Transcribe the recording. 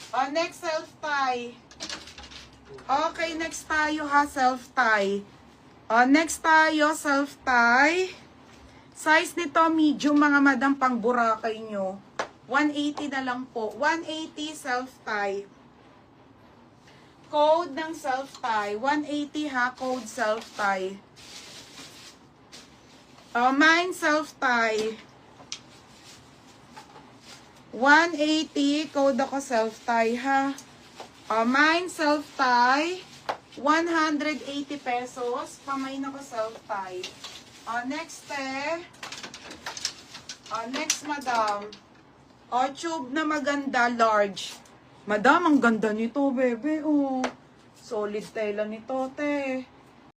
Next self-tie. Okay, next tayo ha, self-tie. Next tayo, self-tie. Size nito, medium mga madam, pang Boracay nyo. 180 na lang po. 180 self-tie. Code ng self-tie. 180 ha, code self-tie. Mine self-tie. 180, code ako self-tie ha. Mine self-tie. 180 pesos. Pamain ako self-tie. Next next madam. Tube na maganda, large. Madam, ang ganda nito, bebe. Solid tela nito, te.